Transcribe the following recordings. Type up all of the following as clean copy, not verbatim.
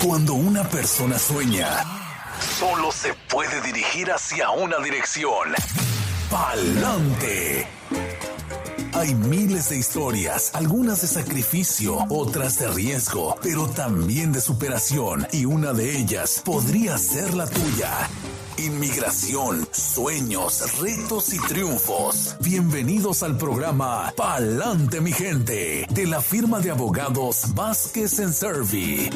Cuando una persona sueña, solo se puede dirigir hacia una dirección: pa'lante. Hay miles de historias, algunas de sacrificio, otras de riesgo, pero también de superación, y una de ellas podría ser la tuya. Inmigración, sueños, retos y triunfos. Bienvenidos al programa Pa'lante, mi gente, de la firma de abogados Vázquez Servi.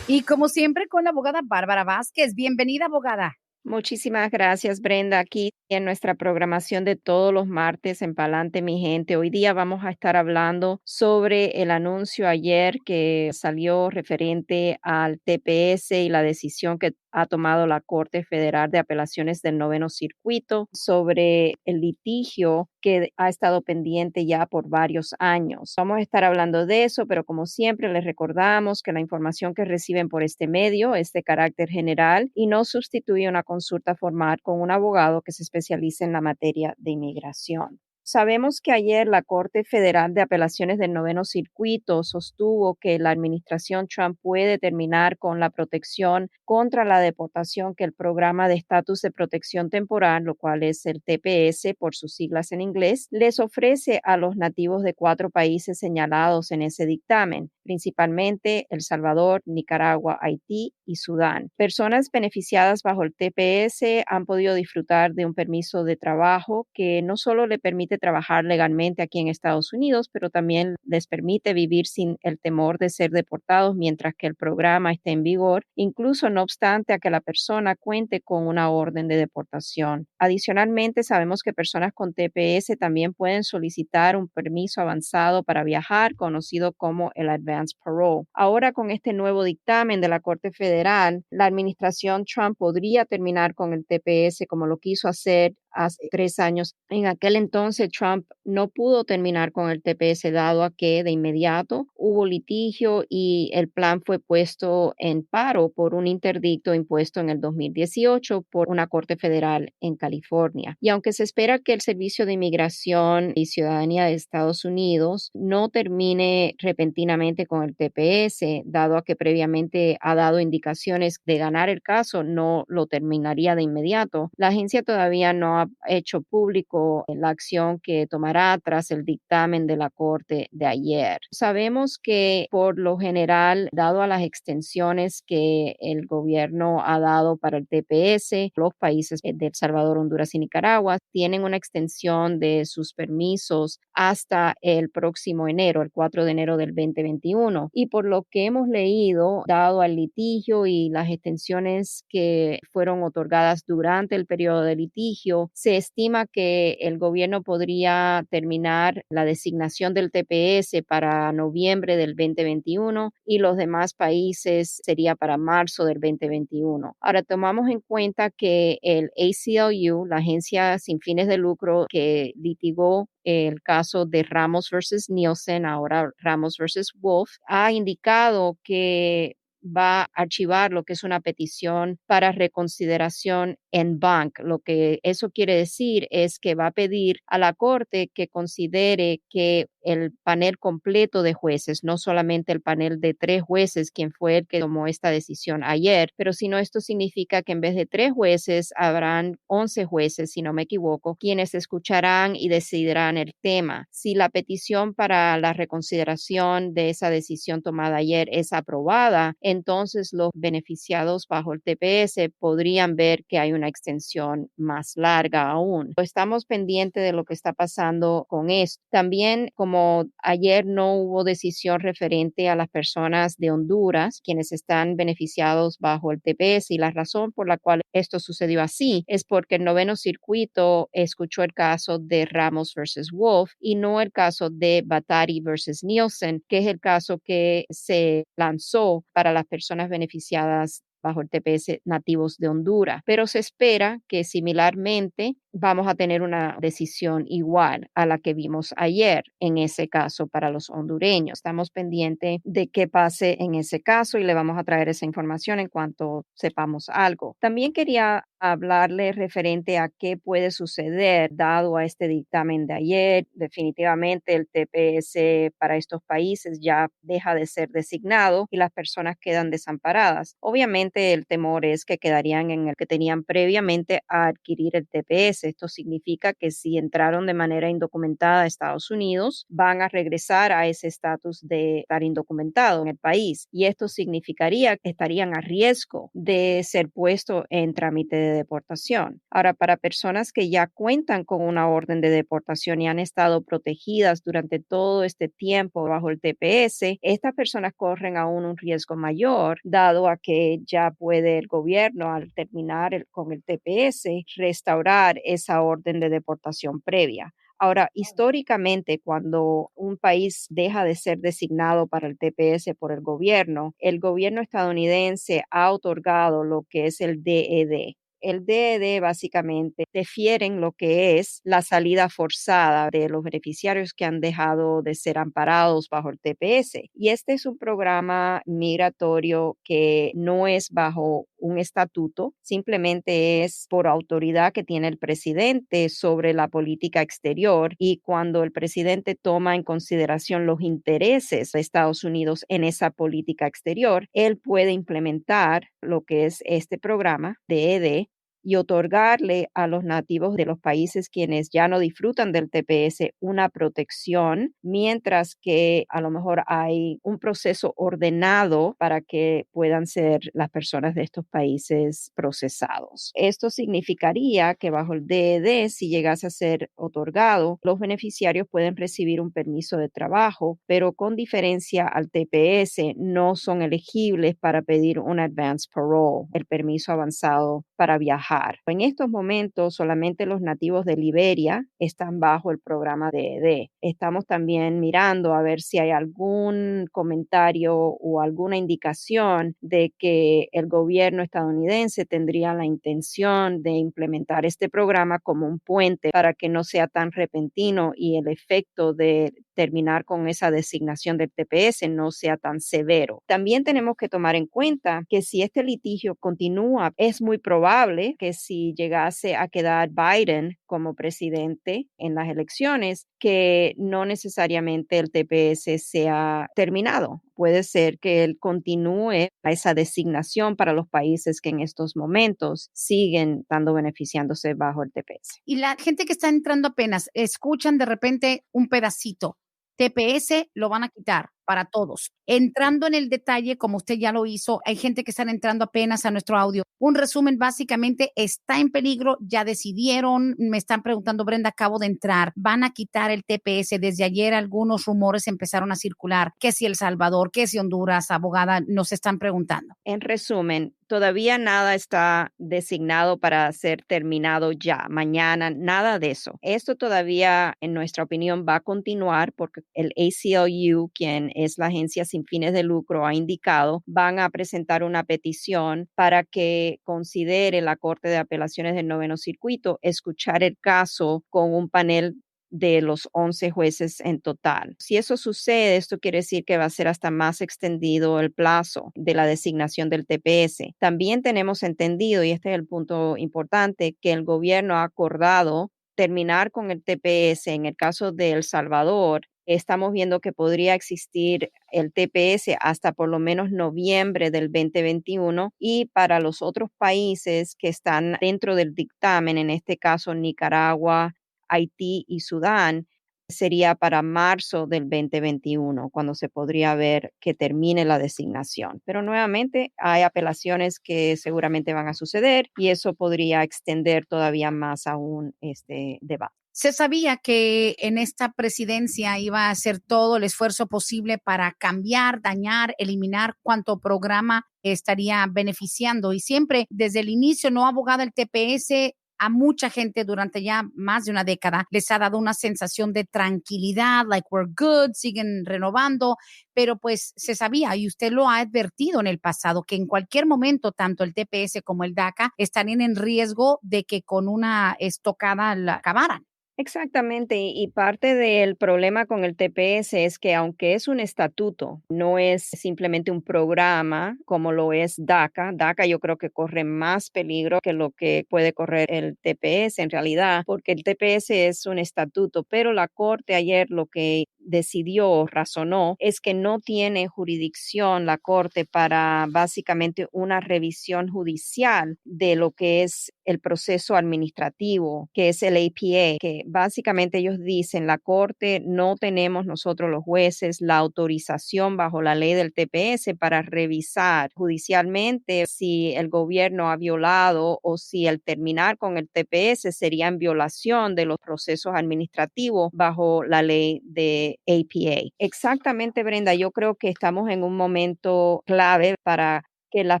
Y como siempre, con la abogada Bárbara Vázquez. Bienvenida, abogada. Muchísimas gracias, Brenda. Aquí en nuestra programación de todos los martes en Pa'lante, mi gente. Hoy día vamos a estar hablando sobre el anuncio ayer que salió referente al TPS y la decisión que ha tomado la Corte Federal de Apelaciones del Noveno Circuito sobre el litigio que ha estado pendiente ya por varios años. Vamos a estar hablando de eso, pero como siempre les recordamos que la información que reciben por este medio es de carácter general y no sustituye una consulta formal con un abogado que se especialice en la materia de inmigración. Sabemos que ayer la Corte Federal de Apelaciones del Noveno Circuito sostuvo que la administración Trump puede terminar con la protección contra la deportación que el Programa de Estatus de Protección Temporal, lo cual es el TPS por sus siglas en inglés, les ofrece a los nativos de 4 países señalados en ese dictamen, principalmente El Salvador, Nicaragua, Haití y Sudán. Personas beneficiadas bajo el TPS han podido disfrutar de un permiso de trabajo que no solo le permite trabajar legalmente aquí en Estados Unidos, pero también les permite vivir sin el temor de ser deportados mientras que el programa esté en vigor, incluso no obstante a que la persona cuente con una orden de deportación. Adicionalmente, sabemos que personas con TPS también pueden solicitar un permiso avanzado para viajar, conocido como el Advanced Parole. Ahora, con este nuevo dictamen de la Corte Federal, la administración Trump podría terminar con el TPS como lo quiso hacer hace 3 años. En aquel entonces Trump no pudo terminar con el TPS dado a que de inmediato hubo litigio y el plan fue puesto en paro por un interdicto impuesto en el 2018 por una corte federal en California. Y aunque se espera que el Servicio de Inmigración y Ciudadanía de Estados Unidos no termine repentinamente con el TPS, dado a que previamente ha dado indicaciones de ganar el caso, no lo terminaría de inmediato, la agencia todavía no ha hecho público la acción que tomará tras el dictamen de la Corte de ayer. Sabemos que por lo general, dado a las extensiones que el gobierno ha dado para el TPS, los países de El Salvador, Honduras y Nicaragua tienen una extensión de sus permisos hasta el próximo enero, el 4 de enero del 2021. Y por lo que hemos leído, dado al litigio y las extensiones que fueron otorgadas durante el periodo de litigio, se estima que el gobierno podría terminar la designación del TPS para noviembre del 2021 y los demás países sería para marzo del 2021. Ahora, tomamos en cuenta que el ACLU, la agencia sin fines de lucro que litigó el caso de Ramos versus Nielsen, ahora Ramos versus Wolf, ha indicado que va a archivar lo que es una petición para reconsideración en banc. Lo que eso quiere decir es que va a pedir a la Corte que considere que el panel completo de jueces, no solamente el panel de 3 jueces, quien fue el que tomó esta decisión ayer, pero sino esto significa que en vez de 3 jueces, habrán 11 jueces, si no me equivoco, quienes escucharán y decidirán el tema. Si la petición para la reconsideración de esa decisión tomada ayer es aprobada, entonces los beneficiados bajo el TPS podrían ver que hay una extensión más larga aún. Estamos pendientes de lo que está pasando con esto. También, como ayer no hubo decisión referente a las personas de Honduras, quienes están beneficiados bajo el TPS, y la razón por la cual esto sucedió así es porque el noveno circuito escuchó el caso de Ramos versus Wolf y no el caso de Batari versus Nielsen, que es el caso que se lanzó para las personas beneficiadas bajo el TPS nativos de Honduras, pero se espera que similarmente vamos a tener una decisión igual a la que vimos ayer en ese caso para los hondureños. Estamos pendientes de qué pase en ese caso y le vamos a traer esa información en cuanto sepamos algo. También quería hablarle referente a qué puede suceder dado a este dictamen de ayer. Definitivamente el TPS para estos países ya deja de ser designado y las personas quedan desamparadas. Obviamente el temor es que quedarían en el que tenían previamente a adquirir el TPS. Esto significa que si entraron de manera indocumentada a Estados Unidos, van a regresar a ese estatus de estar indocumentado en el país. Y esto significaría que estarían a riesgo de ser puestos en trámite de deportación. Ahora, para personas que ya cuentan con una orden de deportación y han estado protegidas durante todo este tiempo bajo el TPS, estas personas corren aún un riesgo mayor, dado a que ya puede el gobierno, al terminar con el TPS, restaurar esa orden de deportación previa. Ahora, históricamente, cuando un país deja de ser designado para el TPS por el gobierno estadounidense ha otorgado lo que es el DED. El DED básicamente defieren lo que es la salida forzada de los beneficiarios que han dejado de ser amparados bajo el TPS. Y este es un programa migratorio que no es bajo un estatuto, simplemente es por autoridad que tiene el presidente sobre la política exterior, y cuando el presidente toma en consideración los intereses de Estados Unidos en esa política exterior, él puede implementar lo que es este programa DED y otorgarle a los nativos de los países quienes ya no disfrutan del TPS una protección, mientras que a lo mejor hay un proceso ordenado para que puedan ser las personas de estos países procesados. Esto significaría que bajo el DED, si llegase a ser otorgado, los beneficiarios pueden recibir un permiso de trabajo, pero con diferencia al TPS, no son elegibles para pedir un advance parole, el permiso avanzado para viajar. En estos momentos, solamente los nativos de Liberia están bajo el programa DED. Estamos también mirando a ver si hay algún comentario o alguna indicación de que el gobierno estadounidense tendría la intención de implementar este programa como un puente para que no sea tan repentino y el efecto de terminar con esa designación del TPS no sea tan severo. También tenemos que tomar en cuenta que si este litigio continúa, es muy probable que si llegase a quedar Biden como presidente en las elecciones, que no necesariamente el TPS sea terminado. Puede ser que él continúe a esa designación para los países que en estos momentos siguen estando beneficiándose bajo el TPS. Y la gente que está entrando apenas, escuchan de repente un pedacito. TPS lo van a quitar para todos. Entrando en el detalle, como usted ya lo hizo, hay gente que están entrando apenas a nuestro audio. Un resumen, básicamente, está en peligro, ya decidieron, me están preguntando, Brenda, acabo de entrar, van a quitar el TPS. Desde ayer algunos rumores empezaron a circular, que si El Salvador, que si Honduras, abogada, nos están preguntando. En resumen, todavía nada está designado para ser terminado ya, mañana, nada de eso. Esto todavía, en nuestra opinión, va a continuar porque el ACLU, quien es la agencia sin fines de lucro, ha indicado, van a presentar una petición para que considere la Corte de Apelaciones del Noveno Circuito escuchar el caso con un panel de los 11 jueces en total. Si eso sucede, esto quiere decir que va a ser hasta más extendido el plazo de la designación del TPS. También tenemos entendido, y este es el punto importante, que el gobierno ha acordado terminar con el TPS en el caso de El Salvador. Estamos viendo que podría existir el TPS hasta por lo menos noviembre del 2021, y para los otros países que están dentro del dictamen, en este caso Nicaragua, Haití y Sudán, sería para marzo del 2021, cuando se podría ver que termine la designación. Pero nuevamente hay apelaciones que seguramente van a suceder y eso podría extender todavía más aún este debate. Se sabía que en esta presidencia iba a hacer todo el esfuerzo posible para cambiar, dañar, eliminar cuanto programa estaría beneficiando. Y siempre desde el inicio, no abogada, el TPS a mucha gente durante ya más de una década les ha dado una sensación de tranquilidad, like we're good, siguen renovando, pero pues se sabía, y usted lo ha advertido en el pasado, que en cualquier momento tanto el TPS como el DACA estarían en riesgo de que con una estocada la acabaran. Exactamente, y parte del problema con el TPS es que aunque es un estatuto, no es simplemente un programa como lo es DACA. DACA yo creo que corre más peligro que lo que puede correr el TPS en realidad, porque el TPS es un estatuto, pero la Corte ayer lo que decidió o razonó es que no tiene jurisdicción la Corte para básicamente una revisión judicial de lo que es el proceso administrativo, que es el APA, que básicamente ellos dicen, la Corte no tenemos nosotros los jueces la autorización bajo la ley del TPS para revisar judicialmente si el gobierno ha violado o si el terminar con el TPS sería en violación de los procesos administrativos bajo la ley de APA. Exactamente, Brenda, yo creo que estamos en un momento clave para que las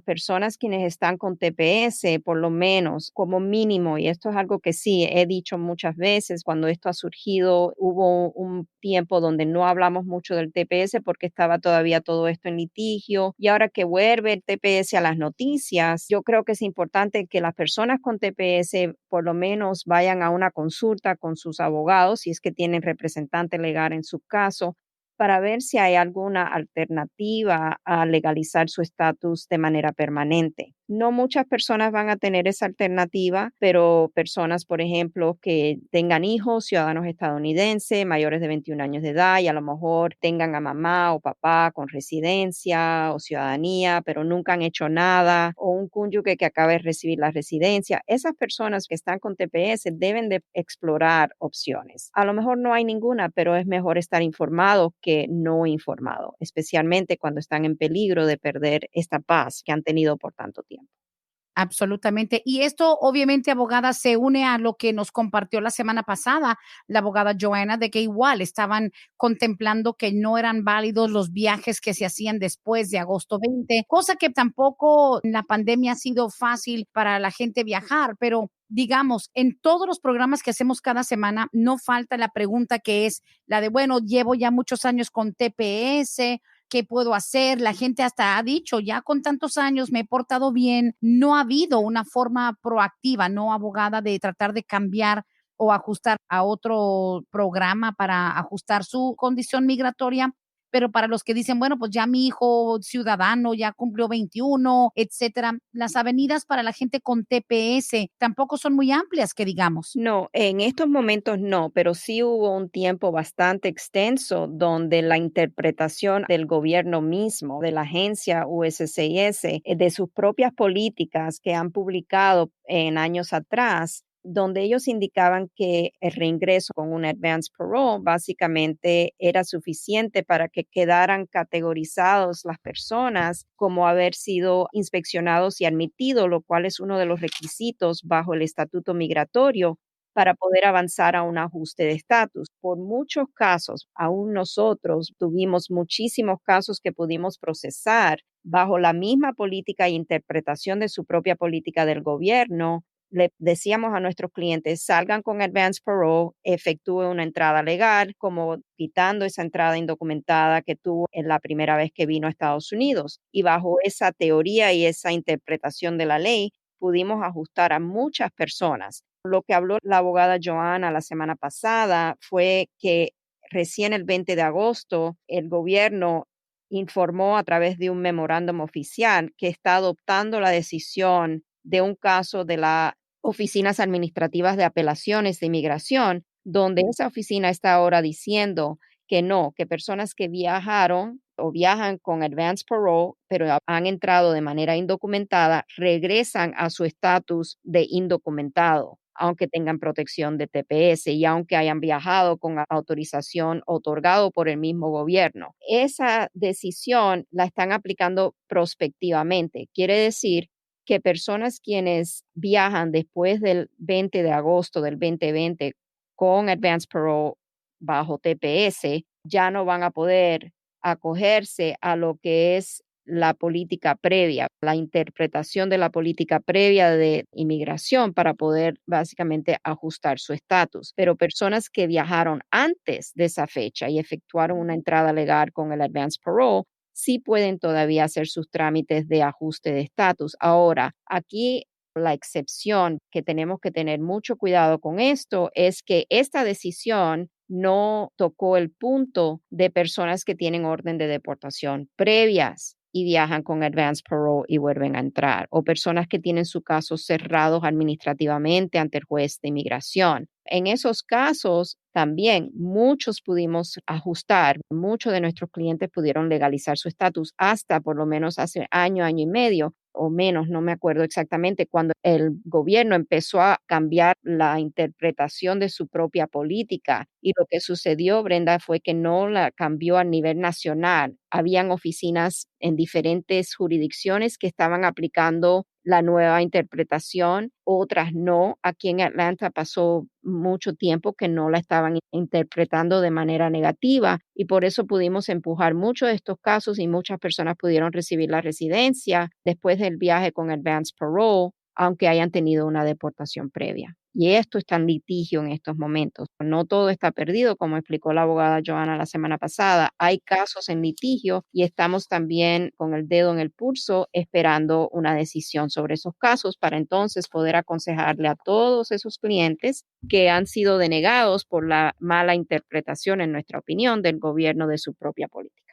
personas quienes están con TPS, por lo menos como mínimo, y esto es algo que sí he dicho muchas veces, cuando esto ha surgido, hubo un tiempo donde no hablamos mucho del TPS porque estaba todavía todo esto en litigio, y ahora que vuelve el TPS a las noticias, yo creo que es importante que las personas con TPS por lo menos vayan a una consulta con sus abogados, si es que tienen representante legal en su caso, para ver si hay alguna alternativa a legalizar su estatus de manera permanente. No muchas personas van a tener esa alternativa, pero personas, por ejemplo, que tengan hijos, ciudadanos estadounidenses, mayores de 21 años de edad y a lo mejor tengan a mamá o papá con residencia o ciudadanía, pero nunca han hecho nada, o un cónyuge que acaba de recibir la residencia, esas personas que están con TPS deben de explorar opciones. A lo mejor no hay ninguna, pero es mejor estar informado que no informado, especialmente cuando están en peligro de perder esta paz que han tenido por tanto tiempo. Absolutamente. Y esto, obviamente, abogada, se une a lo que nos compartió la semana pasada la abogada Joanna, de que igual estaban contemplando que no eran válidos los viajes que se hacían después de agosto 20, cosa que tampoco en la pandemia ha sido fácil para la gente viajar, pero digamos, en todos los programas que hacemos cada semana, no falta la pregunta que es la de, bueno, llevo ya muchos años con TPS, ¿qué puedo hacer? La gente hasta ha dicho, ya con tantos años me he portado bien, no ha habido una forma proactiva, no abogada, de tratar de cambiar o ajustar a otro programa para ajustar su condición migratoria. Pero para los que dicen, bueno, pues ya mi hijo ciudadano ya cumplió 21, etcétera, las avenidas para la gente con TPS tampoco son muy amplias, que digamos. No, en estos momentos no, pero sí hubo un tiempo bastante extenso donde la interpretación del gobierno mismo, de la agencia USCIS, de sus propias políticas que han publicado en años atrás, donde ellos indicaban que el reingreso con un advance parole básicamente era suficiente para que quedaran categorizados las personas como haber sido inspeccionados y admitidos, lo cual es uno de los requisitos bajo el estatuto migratorio para poder avanzar a un ajuste de estatus. Por muchos casos, aún nosotros tuvimos muchísimos casos que pudimos procesar bajo la misma política e interpretación de su propia política del gobierno. Le decíamos a nuestros clientes, salgan con advance parole, efectúe una entrada legal, como quitando esa entrada indocumentada que tuvo en la primera vez que vino a Estados Unidos. Y bajo esa teoría y esa interpretación de la ley, pudimos ajustar a muchas personas. Lo que habló la abogada Joanna la semana pasada fue que recién el 20 de agosto el gobierno informó a través de un memorándum oficial que está adoptando la decisión de un caso de las oficinas administrativas de apelaciones de inmigración, donde esa oficina está ahora diciendo que no, que personas que viajaron o viajan con advance parole, pero han entrado de manera indocumentada, regresan a su estatus de indocumentado, aunque tengan protección de TPS y aunque hayan viajado con autorización otorgado por el mismo gobierno. Esa decisión la están aplicando prospectivamente. Quiere decir que personas quienes viajan después del 20 de agosto del 2020 con advance parole bajo TPS ya no van a poder acogerse a lo que es la política previa, la interpretación de la política previa de inmigración para poder básicamente ajustar su estatus. Pero personas que viajaron antes de esa fecha y efectuaron una entrada legal con el advance parole, sí pueden todavía hacer sus trámites de ajuste de estatus. Ahora, aquí La excepción que tenemos que tener mucho cuidado con esto es que esta decisión no tocó el punto de personas que tienen orden de deportación previas y viajan con advance parole y vuelven a entrar, o personas que tienen sus casos cerrados administrativamente ante el juez de inmigración. En esos casos, también muchos pudimos ajustar, muchos de nuestros clientes pudieron legalizar su estatus hasta por lo menos hace año y medio o menos, no me acuerdo exactamente, cuando el gobierno empezó a cambiar la interpretación de su propia política. Y lo que sucedió, Brenda, fue que no la cambió a nivel nacional. Habían oficinas en diferentes jurisdicciones que estaban aplicando la nueva interpretación, otras no. Aquí en Atlanta pasó mucho tiempo que no la estaban interpretando de manera negativa y por eso pudimos empujar muchos de estos casos y muchas personas pudieron recibir la residencia después del viaje con advance parole, aunque hayan tenido una deportación previa. Y esto está en litigio en estos momentos. No todo está perdido, como explicó la abogada Joana la semana pasada. Hay casos en litigio y estamos también con el dedo en el pulso esperando una decisión sobre esos casos para entonces poder aconsejarle a todos esos clientes que han sido denegados por la mala interpretación, en nuestra opinión, del gobierno de su propia política.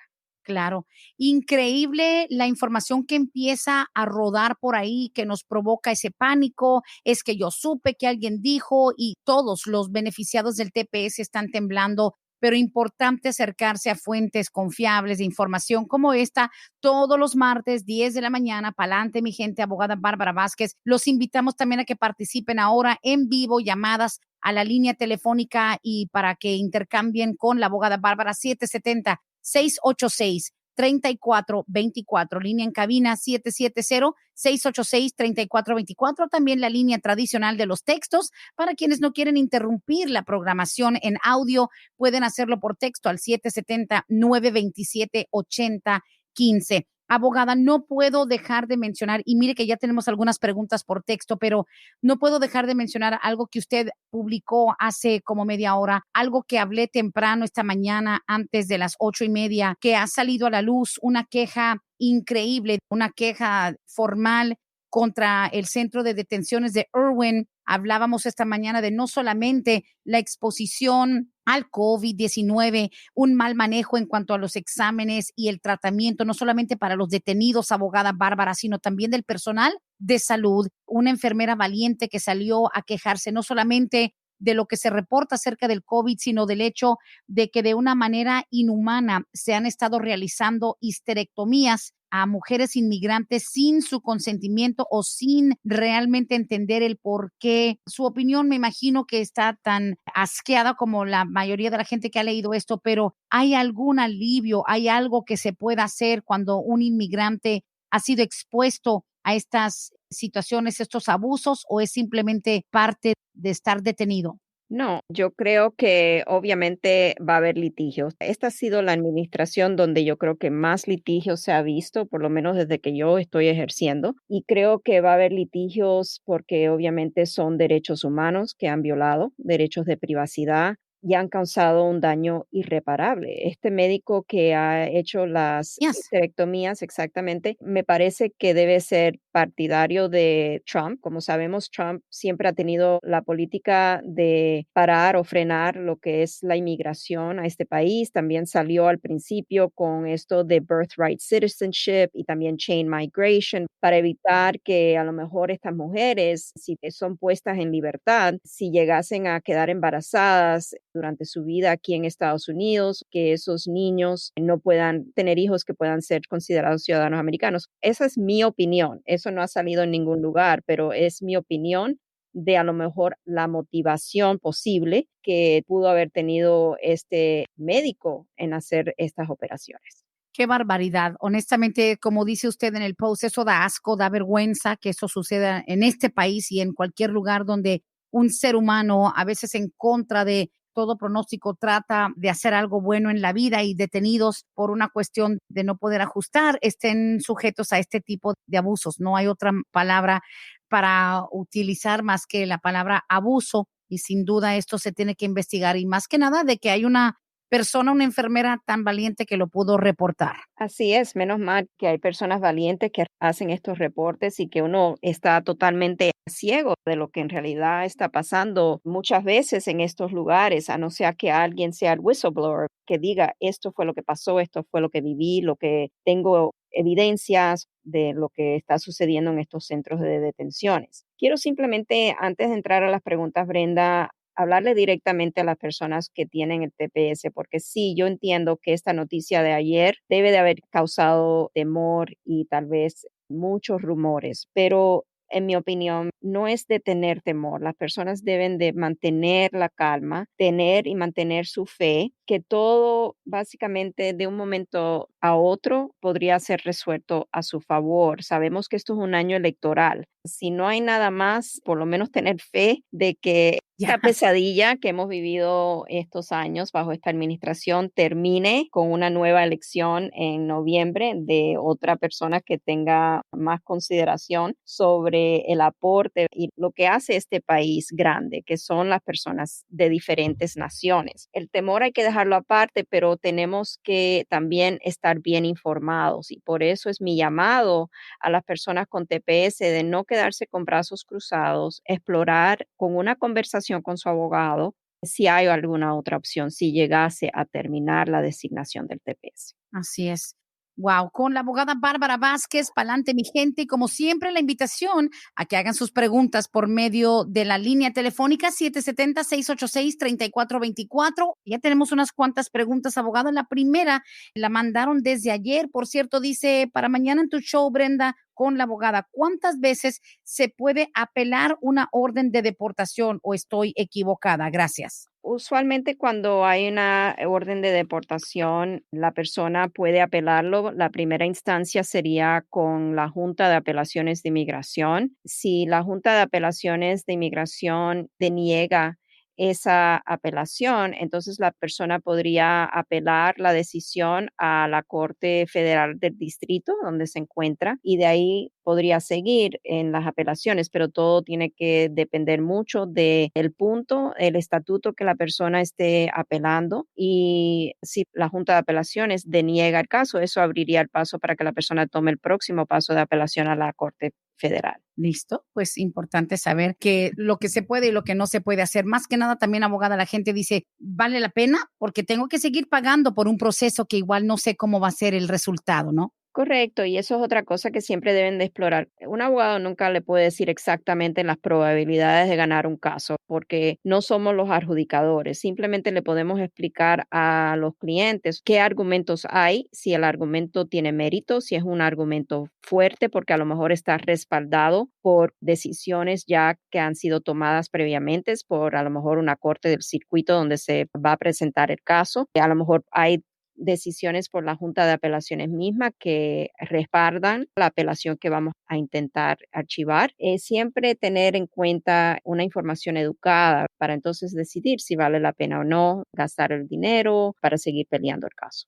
Claro, increíble la información que empieza a rodar por ahí, que nos provoca ese pánico, es que yo supe que alguien dijo y todos los beneficiados del TPS están temblando, pero importante acercarse a fuentes confiables de información como esta todos los martes, 10 de la mañana, pa'lante mi gente, abogada Bárbara Vázquez. Los invitamos también a que participen ahora en vivo, llamadas a la línea telefónica y para que intercambien con la abogada Bárbara 770-686-3424, línea en cabina 770-686-3424, también la línea tradicional de los textos. Para quienes no quieren interrumpir la programación en audio, pueden hacerlo por texto al 770-927-8015. Abogada, no puedo dejar de mencionar, y mire que ya tenemos algunas preguntas por texto, pero no puedo dejar de mencionar algo que usted publicó hace como media hora, algo que hablé temprano esta mañana antes de las 8:30, que ha salido a la luz, una queja increíble, una queja formal contra el centro de detenciones de Irwin. Hablábamos esta mañana de no solamente la exposición al COVID-19, un mal manejo en cuanto a los exámenes y el tratamiento, no solamente para los detenidos, abogada Bárbara, sino también del personal de salud. Una enfermera valiente que salió a quejarse no solamente de lo que se reporta acerca del COVID, sino del hecho de que de una manera inhumana se han estado realizando histerectomías a mujeres inmigrantes sin su consentimiento o sin realmente entender el por qué. Su opinión, me imagino que está tan asqueada como la mayoría de la gente que ha leído esto, pero ¿hay algún alivio? ¿Hay algo que se pueda hacer cuando un inmigrante ha sido expuesto a estas situaciones, estos abusos, o es simplemente parte de estar detenido? No, yo creo que obviamente va a haber litigios. Esta ha sido la administración donde yo creo que más litigios se ha visto, por lo menos desde que yo estoy ejerciendo. Y creo que va a haber litigios porque obviamente son derechos humanos que han violado, derechos de privacidad y han causado un daño irreparable. Este médico que ha hecho las Yes. histerectomías exactamente, me parece que debe ser partidario de Trump. Como sabemos, Trump siempre ha tenido la política de parar o frenar lo que es la inmigración a este país. También salió al principio con esto de birthright citizenship y también chain migration para evitar que a lo mejor estas mujeres, si son puestas en libertad, si llegasen a quedar embarazadas durante su vida aquí en Estados Unidos, que esos niños no puedan tener hijos que puedan ser considerados ciudadanos americanos. Esa es mi opinión. Eso no ha salido en ningún lugar, pero es mi opinión de a lo mejor la motivación posible que pudo haber tenido este médico en hacer estas operaciones. Qué barbaridad. Honestamente, como dice usted en el post, eso da asco, da vergüenza que eso suceda en este país y en cualquier lugar donde un ser humano, a veces en contra de todo pronóstico, trata de hacer algo bueno en la vida y detenidos por una cuestión de no poder ajustar, estén sujetos a este tipo de abusos. No hay otra palabra para utilizar más que la palabra abuso, y sin duda esto se tiene que investigar, y más que nada de que hay una persona, una enfermera tan valiente que lo pudo reportar. Así es, menos mal que hay personas valientes que hacen estos reportes y que uno está totalmente ciego de lo que en realidad está pasando muchas veces en estos lugares, a no ser que alguien sea el whistleblower, que diga esto fue lo que pasó, esto fue lo que viví, lo que tengo evidencias de lo que está sucediendo en estos centros de detenciones. Quiero simplemente, antes de entrar a las preguntas, Brenda, hablarle directamente a las personas que tienen el TPS, porque sí, yo entiendo que esta noticia de ayer debe de haber causado temor y tal vez muchos rumores, pero en mi opinión, no es de tener temor. Las personas deben de mantener la calma, tener y mantener su fe, que todo básicamente de un momento a otro podría ser resuelto a su favor. Sabemos que esto es un año electoral. Si no hay nada más, por lo menos tener fe de que Ya, esta pesadilla que hemos vivido estos años bajo esta administración termine con una nueva elección en noviembre de otra persona que tenga más consideración sobre el aporte y lo que hace este país grande, que son las personas de diferentes naciones. El temor hay que dejarlo aparte, pero tenemos que también estar bien informados y por eso es mi llamado a las personas con TPS de no quedarse con brazos cruzados, explorar con una conversación con su abogado si hay alguna otra opción, si llegase a terminar la designación del TPS. así es. Wow, con la abogada Bárbara Vázquez, pa'lante mi gente, y como siempre la invitación a que hagan sus preguntas por medio de la línea telefónica 770-686-3424. Ya tenemos unas cuantas preguntas, abogada. La primera la mandaron desde ayer, por cierto, dice, para mañana en tu show, Brenda, con la abogada, ¿cuántas veces se puede apelar una orden de deportación o estoy equivocada? Gracias. Usualmente cuando hay una orden de deportación, la persona puede apelarlo. La primera instancia sería con la Junta de Apelaciones de Inmigración. Si la Junta de Apelaciones de Inmigración deniega esa apelación, entonces la persona podría apelar la decisión a la Corte Federal del Distrito donde se encuentra y de ahí podría seguir en las apelaciones, pero todo tiene que depender mucho del punto, el estatuto que la persona esté apelando y si la Junta de Apelaciones deniega el caso, eso abriría el paso para que la persona tome el próximo paso de apelación a la Corte Federal. Listo, pues importante saber que lo que se puede y lo que no se puede hacer. Más que nada también, abogada, la gente dice, ¿vale la pena? Porque tengo que seguir pagando por un proceso que igual no sé cómo va a ser el resultado, ¿no? Correcto, y eso es otra cosa que siempre deben de explorar. Un abogado nunca le puede decir exactamente las probabilidades de ganar un caso, porque no somos los adjudicadores. Simplemente le podemos explicar a los clientes qué argumentos hay, si el argumento tiene mérito, si es un argumento fuerte, porque a lo mejor está respaldado por decisiones ya que han sido tomadas previamente, por a lo mejor una corte del circuito donde se va a presentar el caso. A lo mejor hay decisiones por la Junta de Apelaciones misma que respaldan la apelación que vamos a intentar archivar. Siempre tener en cuenta una información educada para entonces decidir si vale la pena o no gastar el dinero para seguir peleando el caso.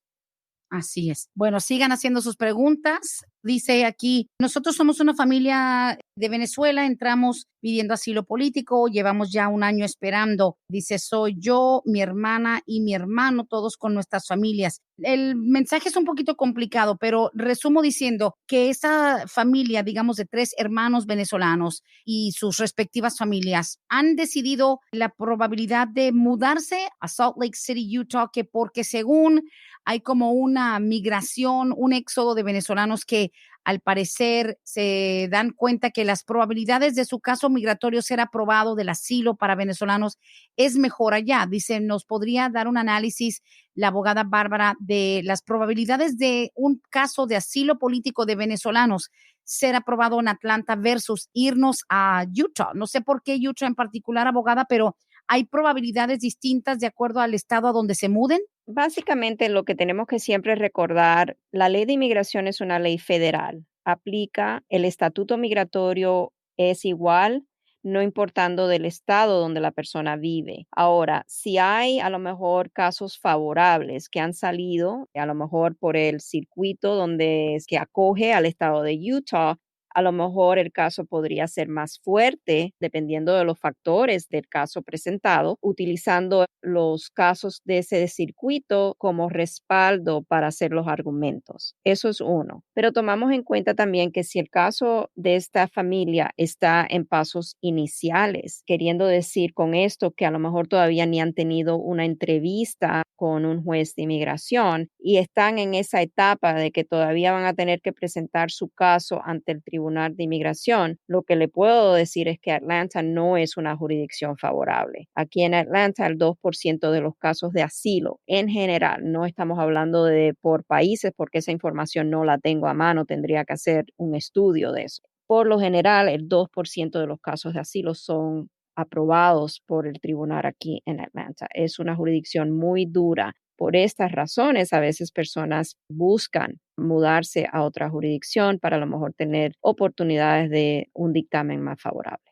Así es. Bueno, sigan haciendo sus preguntas. Dice aquí, nosotros somos una familia de Venezuela, entramos pidiendo asilo político, llevamos ya un año esperando. Dice, soy yo, mi hermana y mi hermano, todos con nuestras familias. El mensaje es un poquito complicado, pero resumo diciendo que esa familia, digamos, de 3 hermanos venezolanos y sus respectivas familias han decidido la probabilidad de mudarse a Salt Lake City, Utah, que porque según hay como una migración, un éxodo de venezolanos que al parecer se dan cuenta que las probabilidades de su caso migratorio ser aprobado del asilo para venezolanos es mejor allá. Dice, nos podría dar un análisis la abogada Bárbara de las probabilidades de un caso de asilo político de venezolanos ser aprobado en Atlanta versus irnos a Utah. No sé por qué Utah en particular, abogada, pero hay probabilidades distintas de acuerdo al estado a donde se muden. Básicamente lo que tenemos que siempre recordar, la ley de inmigración es una ley federal, aplica, el estatuto migratorio es igual, no importando del estado donde la persona vive. Ahora, si hay a lo mejor casos favorables que han salido, a lo mejor por el circuito donde es que acoge al estado de Utah, a lo mejor el caso podría ser más fuerte dependiendo de los factores del caso presentado, utilizando los casos de ese circuito como respaldo para hacer los argumentos. Eso es uno. Pero tomamos en cuenta también que si el caso de esta familia está en pasos iniciales, queriendo decir con esto que a lo mejor todavía ni han tenido una entrevista con un juez de inmigración y están en esa etapa de que todavía van a tener que presentar su caso ante el Tribunal de Inmigración, lo que le puedo decir es que Atlanta no es una jurisdicción favorable. Aquí en Atlanta, el 2% de los casos de asilo en general, no estamos hablando de por países porque esa información no la tengo a mano, tendría que hacer un estudio de eso. Por lo general, el 2% de los casos de asilo son aprobados por el tribunal aquí en Atlanta. Es una jurisdicción muy dura. Por estas razones, a veces personas buscan mudarse a otra jurisdicción para a lo mejor tener oportunidades de un dictamen más favorable.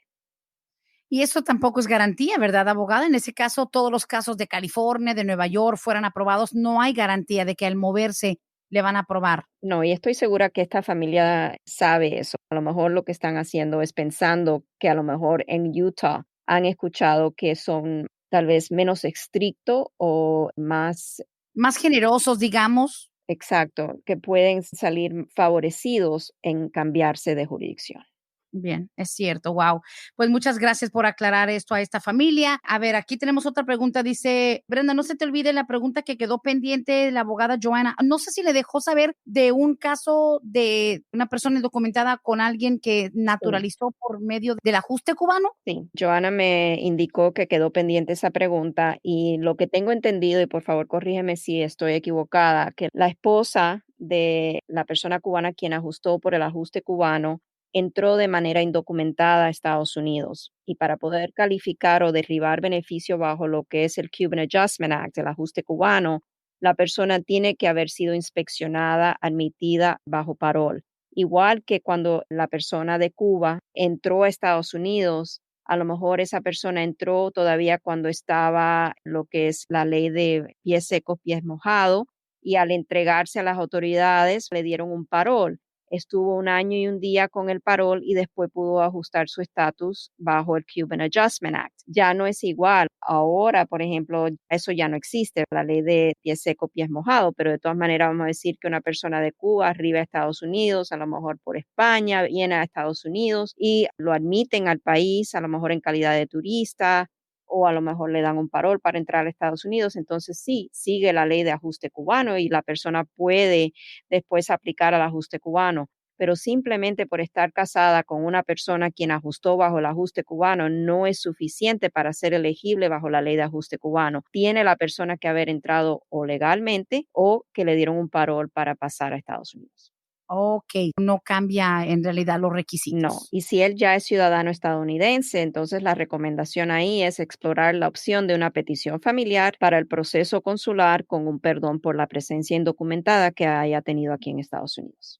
Y eso tampoco es garantía, ¿verdad, abogada? En ese caso, todos los casos de California, de Nueva York fueran aprobados, no hay garantía de que al moverse le van a aprobar. No, y estoy segura que esta familia sabe eso. A lo mejor lo que están haciendo es pensando que a lo mejor en Utah han escuchado que son tal vez menos estrictos o más Más generosos, digamos. exacto, que pueden salir favorecidos en cambiarse de jurisdicción. Bien, es cierto, wow. Pues muchas gracias por aclarar esto a esta familia. A ver, aquí tenemos otra pregunta. Dice, Brenda, no se te olvide la pregunta que quedó pendiente de la abogada Joanna. No sé si le dejó saber de un caso de una persona indocumentada con alguien que Sí. naturalizó por medio del ajuste cubano. Sí, Joana me indicó que quedó pendiente esa pregunta y lo que tengo entendido, y por favor corrígeme si estoy equivocada, que la esposa de la persona cubana quien ajustó por el ajuste cubano entró de manera indocumentada a Estados Unidos y para poder calificar o derribar beneficio bajo lo que es el Cuban Adjustment Act, el ajuste cubano, la persona tiene que haber sido inspeccionada, admitida bajo parol. Igual que cuando la persona de Cuba entró a Estados Unidos, a lo mejor esa persona entró todavía cuando estaba lo que es la ley de pies secos, pies mojados, y al entregarse a las autoridades le dieron un parol. Estuvo un año y un día con el parol y después pudo ajustar su estatus bajo el Cuban Adjustment Act. Ya no es igual. Ahora, por ejemplo, eso ya no existe, la ley de pies seco, pies mojados, pero de todas maneras vamos a decir que una persona de Cuba arriba a Estados Unidos, a lo mejor por España, viene a Estados Unidos y lo admiten al país, a lo mejor en calidad de turista o a lo mejor le dan un parol para entrar a Estados Unidos, entonces sí, sigue la ley de ajuste cubano y la persona puede después aplicar al ajuste cubano, pero simplemente por estar casada con una persona quien ajustó bajo el ajuste cubano no es suficiente para ser elegible bajo la ley de ajuste cubano. Tiene la persona que haber entrado o legalmente o que le dieron un parol para pasar a Estados Unidos. Ok, no cambia en realidad los No, requisitos. y si él ya es ciudadano estadounidense, entonces la recomendación ahí es explorar la opción de una petición familiar para el proceso consular con un perdón por la presencia indocumentada que haya tenido aquí en Estados Unidos.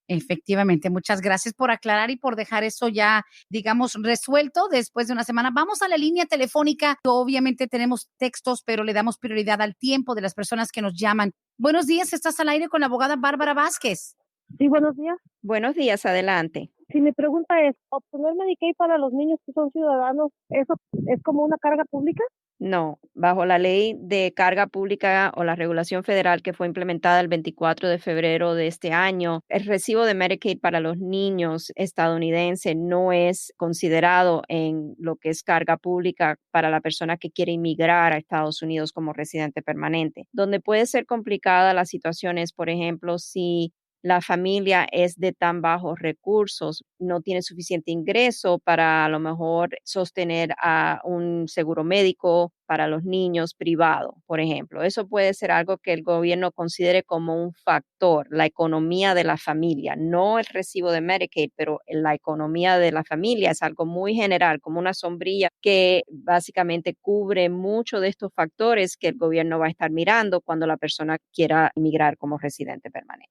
Efectivamente, muchas gracias por aclarar y por dejar eso ya, digamos, resuelto después de una semana. Vamos a la línea telefónica. Obviamente tenemos textos, pero le damos prioridad al tiempo de las personas que nos llaman. Buenos días, estás al aire con la abogada Bárbara Vázquez. Sí, buenos días. Buenos días, adelante. Si mi pregunta es, ¿obtener Medicaid para los niños que son ciudadanos, eso es como una carga pública? No, bajo la ley de carga pública o la regulación federal que fue implementada el 24 de febrero de este año, el recibo de Medicaid para los niños estadounidenses no es considerado en lo que es carga pública para la persona que quiere inmigrar a Estados Unidos como residente permanente. Donde puede ser complicada la situación es, por ejemplo, si la familia es de tan bajos recursos, no tiene suficiente ingreso para a lo mejor sostener a un seguro médico para los niños privado, por ejemplo. Eso puede ser algo que el gobierno considere como un factor, la economía de la familia, no el recibo de Medicaid, pero la economía de la familia es algo muy general, como una sombrilla que básicamente cubre mucho de estos factores que el gobierno va a estar mirando cuando la persona quiera emigrar como residente permanente.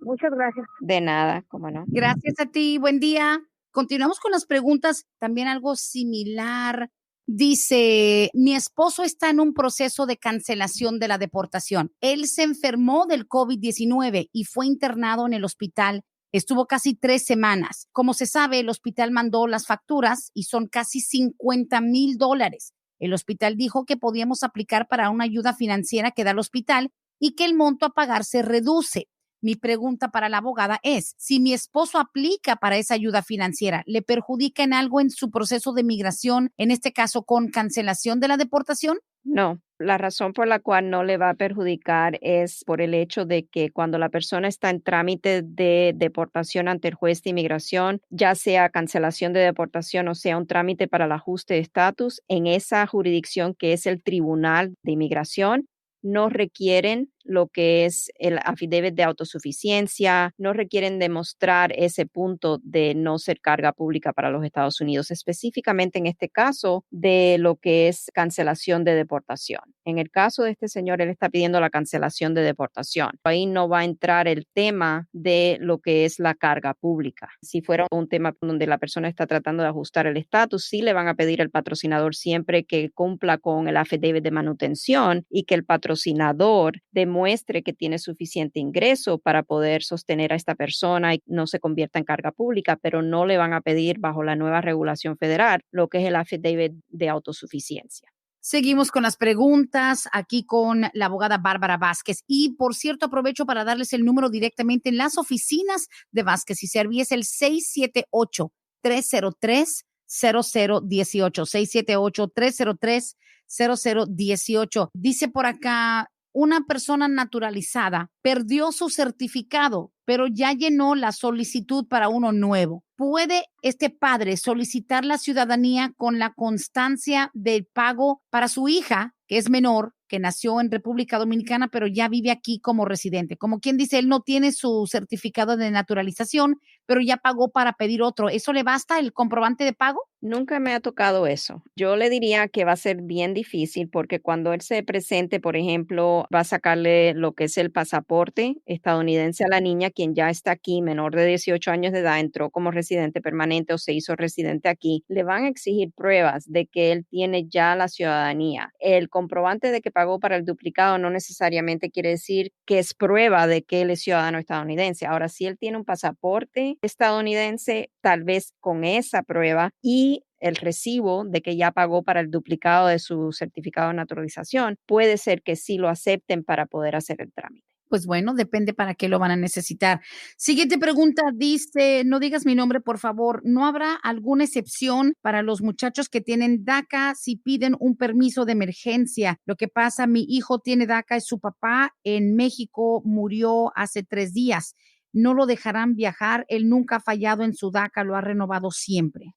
Muchas gracias. De nada, cómo no. Gracias a ti, buen día. Continuamos con las preguntas, también algo similar. Dice, mi esposo está en un proceso de cancelación de la deportación. Él se enfermó del COVID-19 y fue internado en el hospital Estuvo casi 3 semanas. Como se sabe, el hospital mandó las facturas y son casi $50,000. El hospital dijo que podíamos aplicar para una ayuda financiera que da el hospital y que el monto a pagar se reduce. Mi pregunta para la abogada es, si mi esposo aplica para esa ayuda financiera, ¿le perjudica en algo en su proceso de migración, en este caso con cancelación de la deportación? No, la razón por la cual no le va a perjudicar es por el hecho de que cuando la persona está en trámite de deportación ante el juez de inmigración, ya sea cancelación de deportación o sea un trámite para el ajuste de estatus, en esa jurisdicción que es el Tribunal de Inmigración, no requieren lo que es el affidavit de autosuficiencia, no requieren demostrar ese punto de no ser carga pública para los Estados Unidos, específicamente en este caso de lo que es cancelación de deportación. En el caso de este señor, él está pidiendo la cancelación de deportación. Ahí no va a entrar el tema de lo que es la carga pública. Si fuera un tema donde la persona está tratando de ajustar el estatus, sí le van a pedir al patrocinador siempre que cumpla con el affidavit de manutención y que el patrocinador demuestre que tiene suficiente ingreso para poder sostener a esta persona y no se convierta en carga pública, pero no le van a pedir bajo la nueva regulación federal lo que es el affidavit de autosuficiencia. Seguimos con las preguntas aquí con la abogada Bárbara Vázquez. Y, por cierto, aprovecho para darles el número directamente en las oficinas de Vázquez y Servi. Es el 678-303-0018. 678-303-0018. Dice por acá, una persona naturalizada perdió su certificado, pero ya llenó la solicitud para uno nuevo. ¿Puede este padre solicitar la ciudadanía con la constancia del pago para su hija, que es menor, que nació en República Dominicana, pero ya vive aquí como residente? Como quien dice, él no tiene su certificado de naturalización, pero ya pagó para pedir otro. ¿Eso le basta, el comprobante de pago? Nunca me ha tocado eso. Yo le diría que va a ser bien difícil porque cuando él se presente, por ejemplo, va a sacarle lo que es el pasaporte estadounidense a la niña, quien ya está aquí, menor de 18 años de edad, entró como residente permanente o se hizo residente aquí. Le van a exigir pruebas de que él tiene ya la ciudadanía. El comprobante de que pagó para el duplicado no necesariamente quiere decir que es prueba de que él es ciudadano estadounidense. Ahora, si él tiene un pasaporte estadounidense, tal vez con esa prueba y el recibo de que ya pagó para el duplicado de su certificado de naturalización, puede ser que sí lo acepten para poder hacer el trámite. Pues bueno, depende para qué lo van a necesitar. Siguiente pregunta, dice, no digas mi nombre, por favor. ¿No habrá alguna excepción para los muchachos que tienen DACA si piden un permiso de emergencia? Lo que pasa, mi hijo tiene DACA y su papá en México murió hace 3 días. No lo dejarán viajar. Él nunca ha fallado en su DACA, lo ha renovado siempre.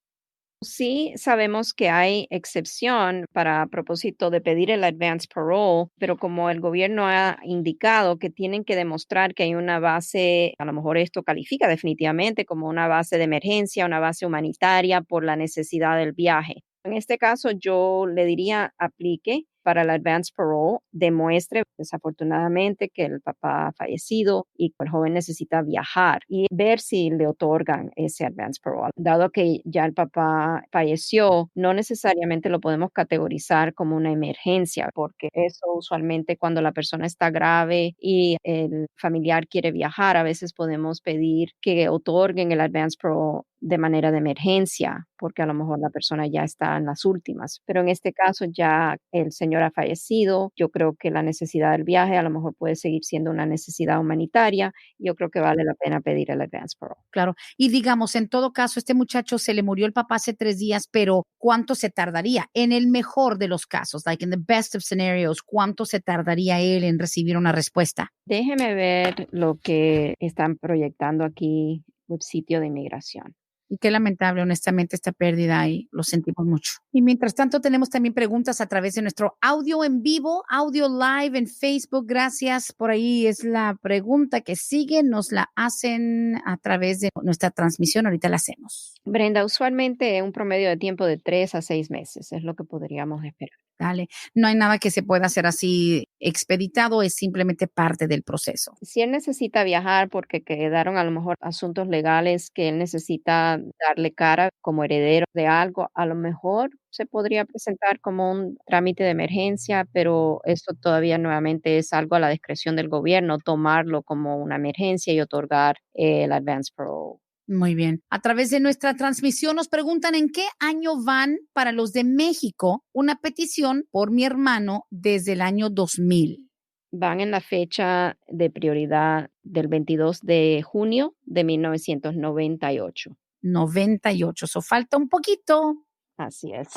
Sí, sabemos que hay excepción para propósito de pedir el advance parole, pero como el gobierno ha indicado que tienen que demostrar que hay una base, a lo mejor esto califica definitivamente como una base de emergencia, una base humanitaria por la necesidad del viaje. En este caso, yo le diría aplique para el advance parole, demuestre desafortunadamente que el papá ha fallecido y que el joven necesita viajar y ver si le otorgan ese advance parole. Dado que ya el papá falleció, no necesariamente lo podemos categorizar como una emergencia, porque eso usualmente cuando la persona está grave y el familiar quiere viajar, a veces podemos pedir que otorguen el advance parole de manera de emergencia, porque a lo mejor la persona ya está en las últimas. Pero en este caso ya el señor ha fallecido. Yo creo que la necesidad del viaje a lo mejor puede seguir siendo una necesidad humanitaria. Yo creo que vale la pena pedir el advance parole. Claro. Y digamos, en todo caso, este muchacho se le murió el papá hace 3 días, pero ¿cuánto se tardaría? En el mejor de los casos, like in the best of scenarios, ¿cuánto se tardaría él en recibir una respuesta? Déjeme ver lo que están proyectando aquí el sitio de inmigración. Y qué lamentable, honestamente, esta pérdida y lo sentimos mucho. Y mientras tanto, tenemos también preguntas a través de nuestro audio en vivo, audio live en Facebook. Gracias. Por ahí es la pregunta que sigue. Nos la hacen a través de nuestra transmisión. Ahorita la hacemos. Brenda, usualmente un promedio de tiempo de 3 a 6 meses es lo que podríamos esperar. Dale. No hay nada que se pueda hacer así expeditado, es simplemente parte del proceso. Si él necesita viajar porque quedaron a lo mejor asuntos legales que él necesita darle cara como heredero de algo, a lo mejor se podría presentar como un trámite de emergencia, pero eso todavía nuevamente es algo a la discreción del gobierno, tomarlo como una emergencia y otorgar el advance parole. Muy bien. A través de nuestra transmisión nos preguntan en qué año van para los de México una petición por mi hermano desde el año 2000. Van en la fecha de prioridad del 22 de junio de 1998. 98. Eso falta un poquito. Así es.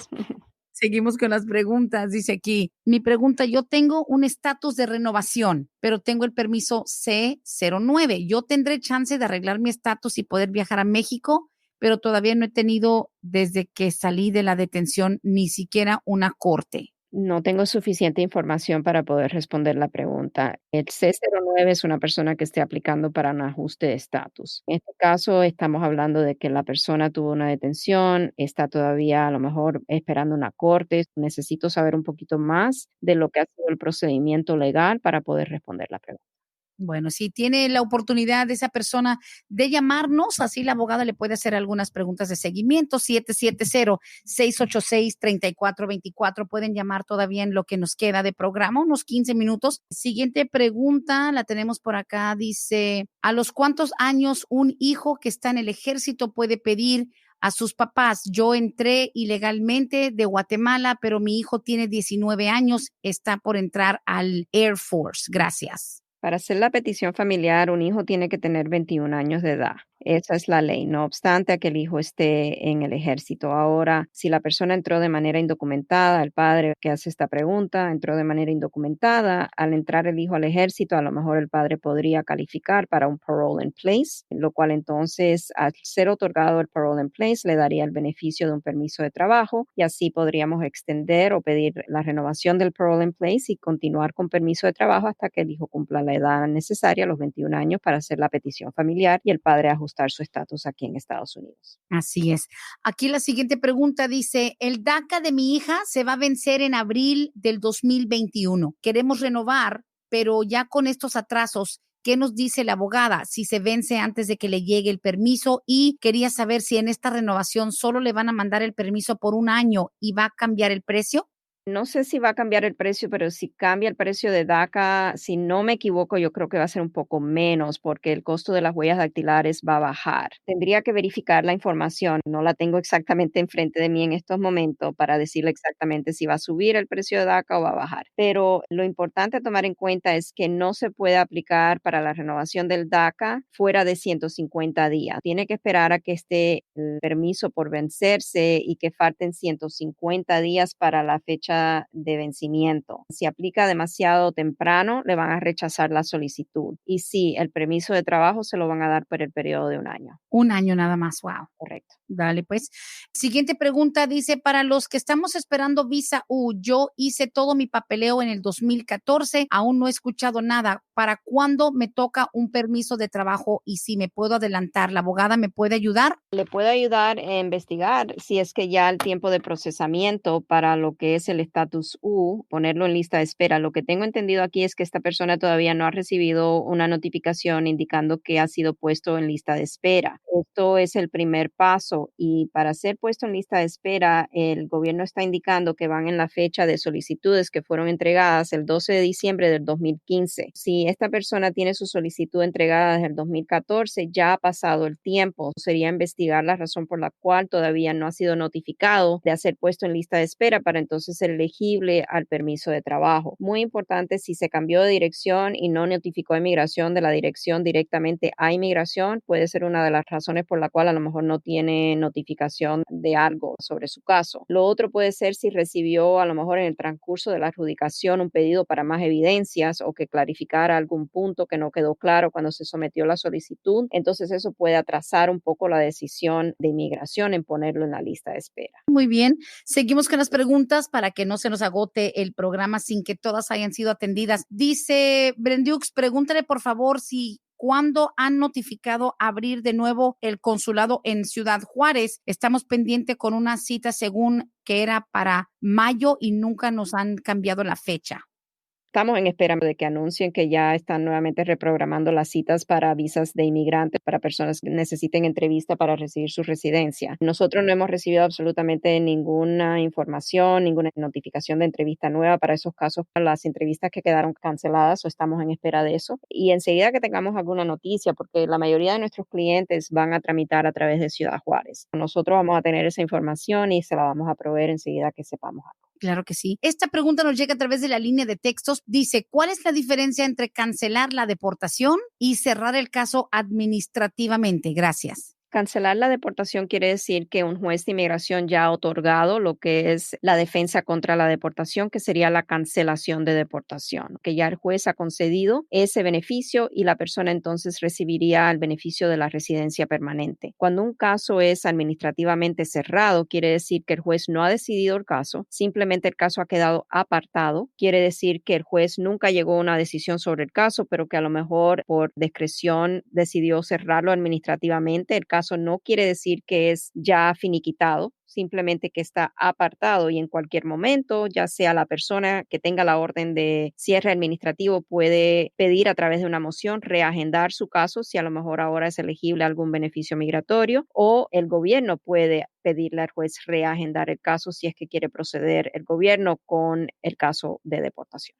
Seguimos con las preguntas. Dice aquí, mi pregunta, yo tengo un estatus de renovación, pero tengo el permiso C09. Yo tendré chance de arreglar mi estatus y poder viajar a México, pero todavía no he tenido desde que salí de la detención ni siquiera una corte. No tengo suficiente información para poder responder la pregunta. El C09 es una persona que esté aplicando para un ajuste de estatus. En este caso, estamos hablando de que la persona tuvo una detención, está todavía a lo mejor esperando una corte. Necesito saber un poquito más de lo que ha sido el procedimiento legal para poder responder la pregunta. Bueno, si tiene la oportunidad de esa persona de llamarnos, así la abogada le puede hacer algunas preguntas de seguimiento. 770-686-3424. Pueden llamar todavía en lo que nos queda de programa, unos 15 minutos. Siguiente pregunta, la tenemos por acá. Dice, ¿a los cuántos años un hijo que está en el ejército puede pedir a sus papás? Yo entré ilegalmente de Guatemala, pero mi hijo tiene 19 años, está por entrar al Air Force. Gracias. Para hacer la petición familiar, un hijo tiene que tener 21 años de edad. Esa es la ley, no obstante a que el hijo esté en el ejército. Ahora, si la persona entró de manera indocumentada, el padre que hace esta pregunta entró de manera indocumentada, al entrar el hijo al ejército, a lo mejor el padre podría calificar para un parole in place, lo cual entonces, al ser otorgado el parole in place, le daría el beneficio de un permiso de trabajo y así podríamos extender o pedir la renovación del parole in place y continuar con permiso de trabajo hasta que el hijo cumpla la edad necesaria, los 21 años, para hacer la petición familiar y el padre ajustar su estatus aquí en Estados Unidos. Así es. Aquí la siguiente pregunta dice, el DACA de mi hija se va a vencer en abril del 2021. Queremos renovar, pero ya con estos atrasos, ¿qué nos dice la abogada? Si se vence antes de que le llegue el permiso, y quería saber si en esta renovación solo le van a mandar el permiso por un año y va a cambiar el precio. No sé si va a cambiar el precio, pero si cambia el precio de DACA, si no me equivoco, yo creo que va a ser un poco menos porque el costo de las huellas dactilares va a bajar. Tendría que verificar la información, no la tengo exactamente enfrente de mí en estos momentos para decirle exactamente si va a subir el precio de DACA o va a bajar. Pero lo importante a tomar en cuenta es que no se puede aplicar para la renovación del DACA fuera de 150 días. Tiene que esperar a que esté el permiso por vencerse y que falten 150 días para la fecha de vencimiento. Si aplica demasiado temprano, le van a rechazar la solicitud. Y sí, el permiso de trabajo se lo van a dar por el periodo de un año. Un año nada más, wow. Correcto. Dale, pues. Siguiente pregunta dice, para los que estamos esperando visa U, yo hice todo mi papeleo en el 2014, aún no he escuchado nada. ¿Para cuándo me toca un permiso de trabajo y si me puedo adelantar? ¿La abogada me puede ayudar? Le puede ayudar a investigar si es que ya el tiempo de procesamiento para lo que es el estatus U, ponerlo en lista de espera. Lo que tengo entendido aquí es que esta persona todavía no ha recibido una notificación indicando que ha sido puesto en lista de espera. Esto es el primer paso y para ser puesto en lista de espera, el gobierno está indicando que van en la fecha de solicitudes que fueron entregadas el 12 de diciembre del 2015. Si esta persona tiene su solicitud entregada desde el 2014, ya ha pasado el tiempo. Sería investigar la razón por la cual todavía no ha sido notificado de ser puesto en lista de espera para entonces ser elegible al permiso de trabajo. Muy importante, si se cambió de dirección y no notificó a inmigración de la dirección directamente a inmigración, puede ser una de las razones por la cual a lo mejor no tiene notificación de algo sobre su caso. Lo otro puede ser si recibió a lo mejor en el transcurso de la adjudicación un pedido para más evidencias o que clarificara algún punto que no quedó claro cuando se sometió la solicitud. Entonces eso puede atrasar un poco la decisión de inmigración en ponerlo en la lista de espera. Muy bien, seguimos con las preguntas para que no se nos agote el programa sin que todas hayan sido atendidas. Dice Brendux, pregúntale por favor si cuándo han notificado abrir de nuevo el consulado en Ciudad Juárez. Estamos pendientes con una cita según que era para mayo y nunca nos han cambiado la fecha. Estamos en espera de que anuncien que ya están nuevamente reprogramando las citas para visas de inmigrantes para personas que necesiten entrevista para recibir su residencia. Nosotros no hemos recibido absolutamente ninguna información, ninguna notificación de entrevista nueva para esos casos, para las entrevistas que quedaron canceladas, o estamos en espera de eso. Y enseguida que tengamos alguna noticia, porque la mayoría de nuestros clientes van a tramitar a través de Ciudad Juárez. Nosotros vamos a tener esa información y se la vamos a proveer enseguida que sepamos algo. Claro que sí. Esta pregunta nos llega a través de la línea de textos. Dice, ¿cuál es la diferencia entre cancelar la deportación y cerrar el caso administrativamente? Gracias. Cancelar la deportación quiere decir que un juez de inmigración ya ha otorgado lo que es la defensa contra la deportación, que sería la cancelación de deportación, que ya el juez ha concedido ese beneficio y la persona entonces recibiría el beneficio de la residencia permanente. Cuando un caso es administrativamente cerrado, quiere decir que el juez no ha decidido el caso, simplemente el caso ha quedado apartado. Quiere decir que el juez nunca llegó a una decisión sobre el caso, pero que a lo mejor por discreción decidió cerrarlo administrativamente. El caso no quiere decir que es ya finiquitado, simplemente que está apartado y en cualquier momento, ya sea la persona que tenga la orden de cierre administrativo puede pedir a través de una moción reagendar su caso si a lo mejor ahora es elegible algún beneficio migratorio, o el gobierno puede pedirle al juez reagendar el caso si es que quiere proceder el gobierno con el caso de deportación.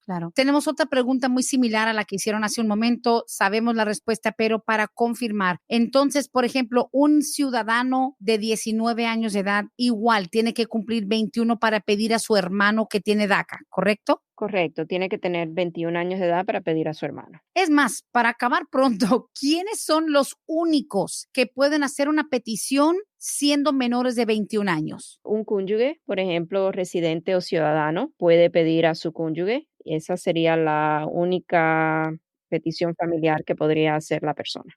Claro. Tenemos otra pregunta muy similar a la que hicieron hace un momento. Sabemos la respuesta, pero para confirmar. Entonces, por ejemplo, un ciudadano de 19 años de edad igual tiene que cumplir 21 para pedir a su hermano que tiene DACA, ¿correcto? Correcto, tiene que tener 21 años de edad para pedir a su hermano. Es más, para acabar pronto, ¿quiénes son los únicos que pueden hacer una petición siendo menores de 21 años? Un cónyuge, por ejemplo, residente o ciudadano, puede pedir a su cónyuge. Esa sería la única petición familiar que podría hacer la persona.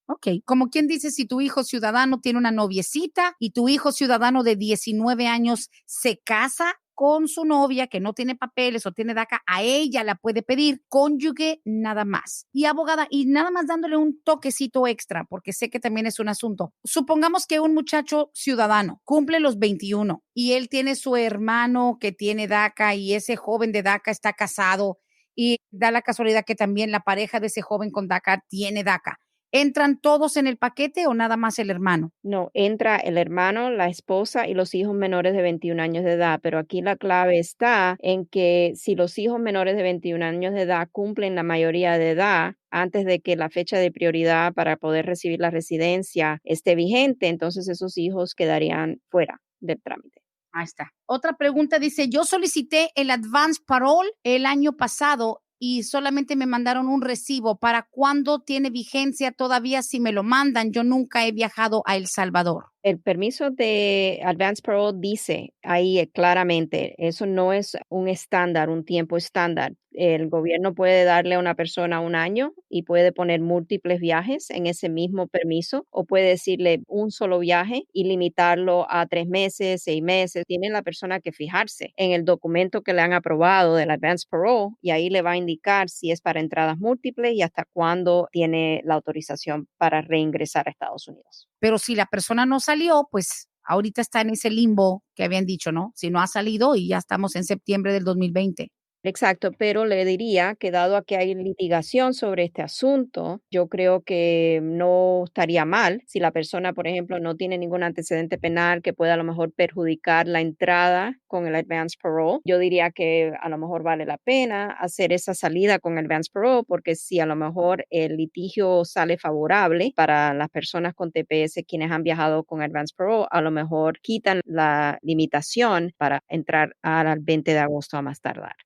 Ok, como quien dice, si tu hijo ciudadano tiene una noviecita y tu hijo ciudadano de 19 años se casa con su novia que no tiene papeles o tiene DACA, a ella la puede pedir, cónyuge nada más. Y abogada, y nada más dándole un toquecito extra, porque sé que también es un asunto. Supongamos que un muchacho ciudadano cumple los 21 y él tiene su hermano que tiene DACA y ese joven de DACA está casado y da la casualidad que también la pareja de ese joven con DACA tiene DACA. ¿Entran todos en el paquete o nada más el hermano? No, entra el hermano, la esposa y los hijos menores de 21 años de edad, pero aquí la clave está en que si los hijos menores de 21 años de edad cumplen la mayoría de edad antes de que la fecha de prioridad para poder recibir la residencia esté vigente, entonces esos hijos quedarían fuera del trámite. Ahí está. Otra pregunta dice, yo solicité el advance parole el año pasado y solamente me mandaron un recibo. ¿Para cuándo tiene vigencia todavía si me lo mandan? Yo nunca he viajado a El Salvador. El permiso de Advance Parole dice ahí claramente, eso no es un estándar, un tiempo estándar. El gobierno puede darle a una persona un año y puede poner múltiples viajes en ese mismo permiso, o puede decirle un solo viaje y limitarlo a 3 meses, 6 meses. Tiene la persona que fijarse en el documento que le han aprobado del Advance Parole y ahí le va a indicar si es para entradas múltiples y hasta cuándo tiene la autorización para reingresar a Estados Unidos. Pero si la persona no salió, pues ahorita está en ese limbo que habían dicho, ¿no? Si no ha salido y ya estamos en septiembre del 2020. Exacto, pero le diría que dado a que hay litigación sobre este asunto, yo creo que no estaría mal si la persona, por ejemplo, no tiene ningún antecedente penal que pueda a lo mejor perjudicar la entrada con el Advance Parole. Yo diría que a lo mejor vale la pena hacer esa salida con el Advance Parole, porque si a lo mejor el litigio sale favorable para las personas con TPS quienes han viajado con Advance Parole, a lo mejor quitan la limitación para entrar al 20 de agosto a más tardar.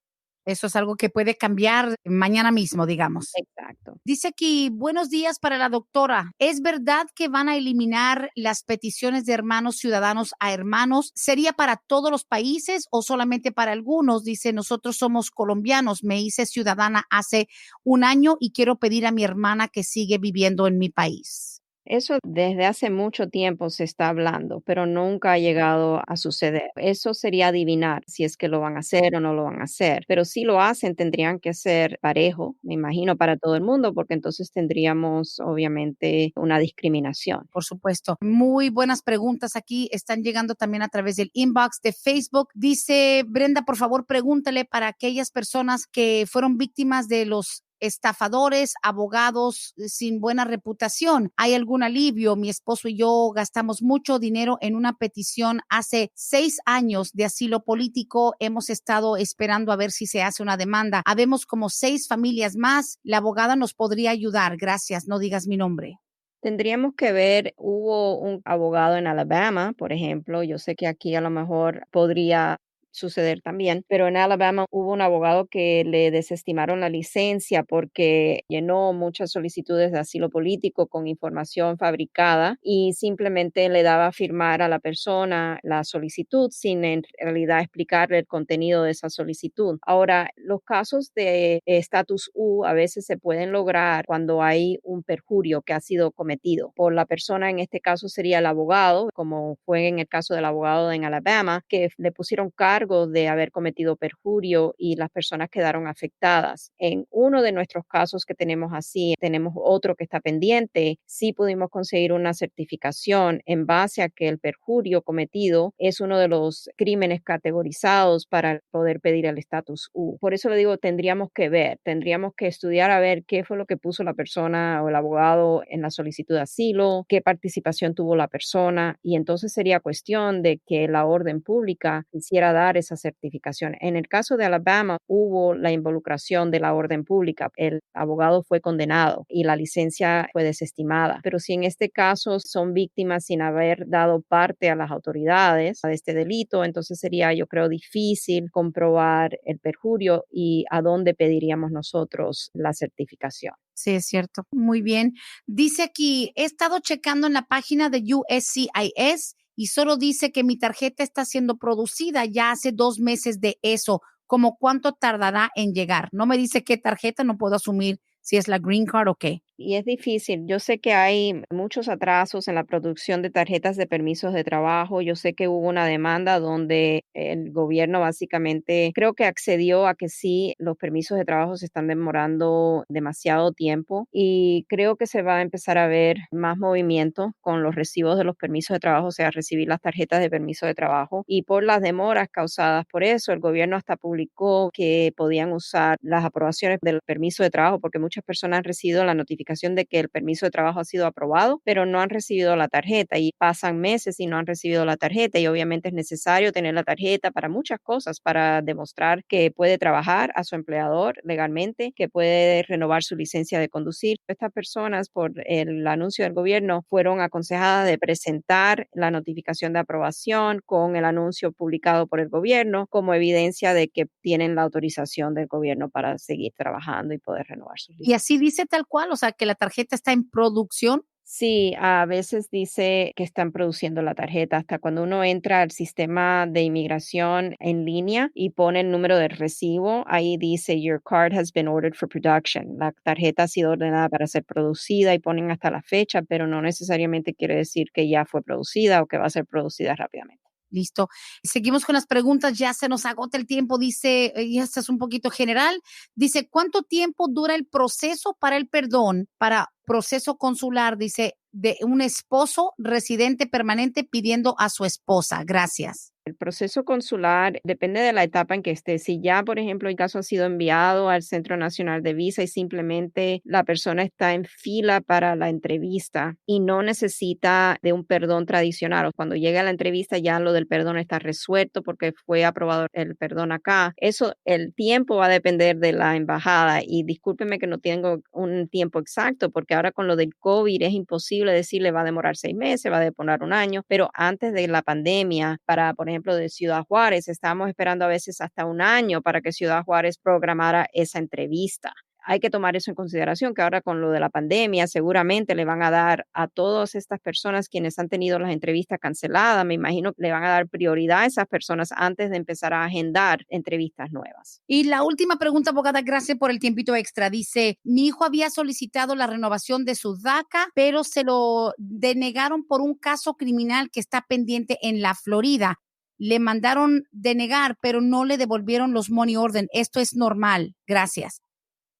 Eso es algo que puede cambiar mañana mismo, digamos. Exacto. Dice aquí, buenos días para la doctora. ¿Es verdad que van a eliminar las peticiones de hermanos ciudadanos a hermanos? ¿Sería para todos los países o solamente para algunos? Dice, nosotros somos colombianos. Me hice ciudadana hace un año y quiero pedir a mi hermana que sigue viviendo en mi país. Eso desde hace mucho tiempo se está hablando, pero nunca ha llegado a suceder. Eso sería adivinar si es que lo van a hacer o no lo van a hacer. Pero si lo hacen, tendrían que ser parejo, me imagino, para todo el mundo, porque entonces tendríamos obviamente una discriminación. Por supuesto. Muy buenas preguntas aquí. Están llegando también a través del inbox de Facebook. Dice Brenda, por favor, pregúntale para aquellas personas que fueron víctimas de los estafadores, abogados sin buena reputación. ¿Hay algún alivio? Mi esposo y yo gastamos mucho dinero en una petición hace 6 años de asilo político. Hemos estado esperando a ver si se hace una demanda. Habemos como 6 familias más. La abogada nos podría ayudar. Gracias. No digas mi nombre. Tendríamos que ver, hubo un abogado en Alabama, por ejemplo, yo sé que aquí a lo mejor podría suceder también, pero en Alabama hubo un abogado que le desestimaron la licencia porque llenó muchas solicitudes de asilo político con información fabricada y simplemente le daba a firmar a la persona la solicitud sin en realidad explicarle el contenido de esa solicitud. Ahora, los casos de estatus U a veces se pueden lograr cuando hay un perjurio que ha sido cometido por la persona, en este caso sería el abogado, como fue en el caso del abogado en Alabama, que le pusieron cargo de haber cometido perjurio y las personas quedaron afectadas. En uno de nuestros casos que tenemos así, tenemos otro que está pendiente, sí pudimos conseguir una certificación en base a que el perjurio cometido es uno de los crímenes categorizados para poder pedir el estatus U. Por eso le digo, tendríamos que ver, tendríamos que estudiar a ver qué fue lo que puso la persona o el abogado en la solicitud de asilo, qué participación tuvo la persona, y entonces sería cuestión de que la orden pública quisiera dar esa certificación. En el caso de Alabama hubo la involucración de la orden pública. El abogado fue condenado y la licencia fue desestimada. Pero si en este caso son víctimas sin haber dado parte a las autoridades de este delito, entonces sería, yo creo, difícil comprobar el perjurio y a dónde pediríamos nosotros la certificación. Sí, es cierto. Muy bien. Dice aquí, he estado checando en la página de USCIS y solo dice que mi tarjeta está siendo producida ya hace 2 meses de eso. ¿Cómo cuánto tardará en llegar? No me dice qué tarjeta, no puedo asumir si es la Green Card o qué. Y es difícil. Yo sé que hay muchos atrasos en la producción de tarjetas de permisos de trabajo. Yo sé que hubo una demanda donde el gobierno básicamente creo que accedió a que sí, los permisos de trabajo se están demorando demasiado tiempo y creo que se va a empezar a ver más movimiento con los recibos de los permisos de trabajo, o sea, recibir las tarjetas de permiso de trabajo. Y por las demoras causadas por eso, el gobierno hasta publicó que podían usar las aprobaciones del permiso de trabajo porque muchas personas han recibido la notificación de que el permiso de trabajo ha sido aprobado, pero no han recibido la tarjeta y pasan meses y no han recibido la tarjeta y obviamente es necesario tener la tarjeta para muchas cosas, para demostrar que puede trabajar a su empleador legalmente, que puede renovar su licencia de conducir. Estas personas, por el anuncio del gobierno, fueron aconsejadas de presentar la notificación de aprobación con el anuncio publicado por el gobierno como evidencia de que tienen la autorización del gobierno para seguir trabajando y poder renovar su Y licencia. así dice tal cual, o sea, que la tarjeta está en producción. Sí, a veces dice que están produciendo la tarjeta. Hasta cuando uno entra al sistema de inmigración en línea y pone el número del recibo, ahí dice Your card has been ordered for production. La tarjeta ha sido ordenada para ser producida y ponen hasta la fecha, pero no necesariamente quiere decir que ya fue producida o que va a ser producida rápidamente. Listo. Seguimos con las preguntas, ya se nos agota el tiempo, dice, y esta es un poquito general, dice, ¿cuánto tiempo dura el proceso para el perdón, para proceso consular, dice, de un esposo residente permanente pidiendo a su esposa? Gracias. El proceso consular depende de la etapa en que esté. Si ya, por ejemplo, el caso ha sido enviado al Centro Nacional de Visa y simplemente la persona está en fila para la entrevista y no necesita de un perdón tradicional, o cuando llega a la entrevista ya lo del perdón está resuelto porque fue aprobado el perdón acá. Eso, el tiempo va a depender de la embajada y discúlpeme que no tengo un tiempo exacto porque ahora con lo del COVID es imposible decirle va a demorar 6 meses, va a demorar un año, pero antes de la pandemia, para, por ejemplo, de Ciudad Juárez, estábamos esperando a veces hasta un año para que Ciudad Juárez programara esa entrevista. hay que tomar eso en consideración, que ahora con lo de la pandemia seguramente le van a dar a todas estas personas quienes han tenido las entrevistas canceladas, me imagino que le van a dar prioridad a esas personas antes de empezar a agendar entrevistas nuevas. Y la última pregunta, abogada, gracias por el tiempito extra. Dice, mi hijo había solicitado la renovación de su DACA, pero se lo denegaron por un caso criminal que está pendiente en la Florida. Le mandaron denegar, pero no le devolvieron los money order. Esto es normal. Gracias.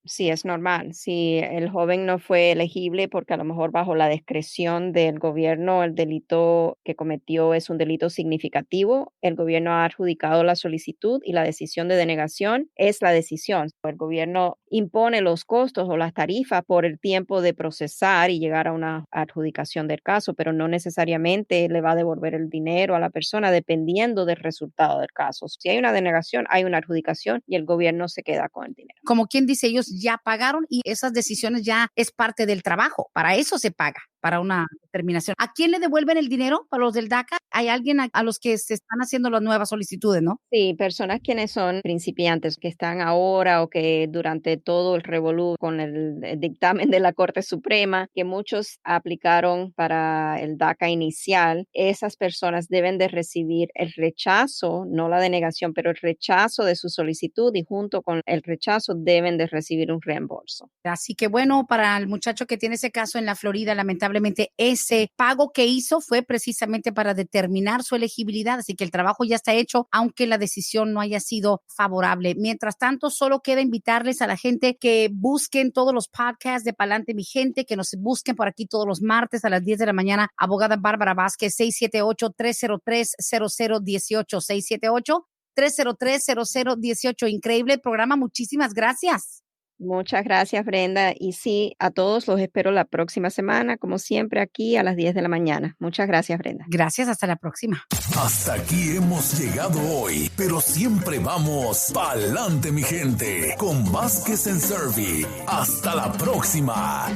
Sí, es normal. Si el joven no fue elegible porque a lo mejor bajo la discreción del gobierno el delito que cometió es un delito significativo, el gobierno ha adjudicado la solicitud y la decisión de denegación es la decisión. El gobierno impone los costos o las tarifas por el tiempo de procesar y llegar a una adjudicación del caso, pero no necesariamente le va a devolver el dinero a la persona dependiendo del resultado del caso. Si hay una denegación, hay una adjudicación y el gobierno se queda con el dinero. Como quien dice, ellos ya pagaron y esas decisiones ya es parte del trabajo. Para eso se paga, para una determinación. ¿A quién le devuelven el dinero para los del DACA? Hay alguien a los que se están haciendo las nuevas solicitudes, ¿no? Sí, personas quienes son principiantes, que están ahora o que durante todo el revolú con el dictamen de la Corte Suprema, que muchos aplicaron para el DACA inicial, esas personas deben de recibir el rechazo, no la denegación, pero el rechazo de su solicitud y junto con el rechazo deben de recibir un reembolso. Así que bueno, para el muchacho que tiene ese caso en la Florida, lamentablemente ese pago que hizo fue precisamente para determinar su elegibilidad, así que el trabajo ya está hecho, aunque la decisión no haya sido favorable. Mientras tanto, solo queda invitarles a la gente que busquen todos los podcasts de Palante Mi Gente, que nos busquen por aquí todos los martes a las 10 de la mañana. Abogada Bárbara Vázquez, 678-303-0018, 678-303-0018. Increíble programa, muchísimas gracias. Muchas gracias, Brenda. Y sí, a todos los espero la próxima semana, como siempre, aquí a las 10 de la mañana. Muchas gracias, Brenda. Gracias, hasta la próxima. Hasta aquí hemos llegado hoy, pero siempre vamos pa'lante, mi gente, con Vázquez en Servi. Hasta la próxima.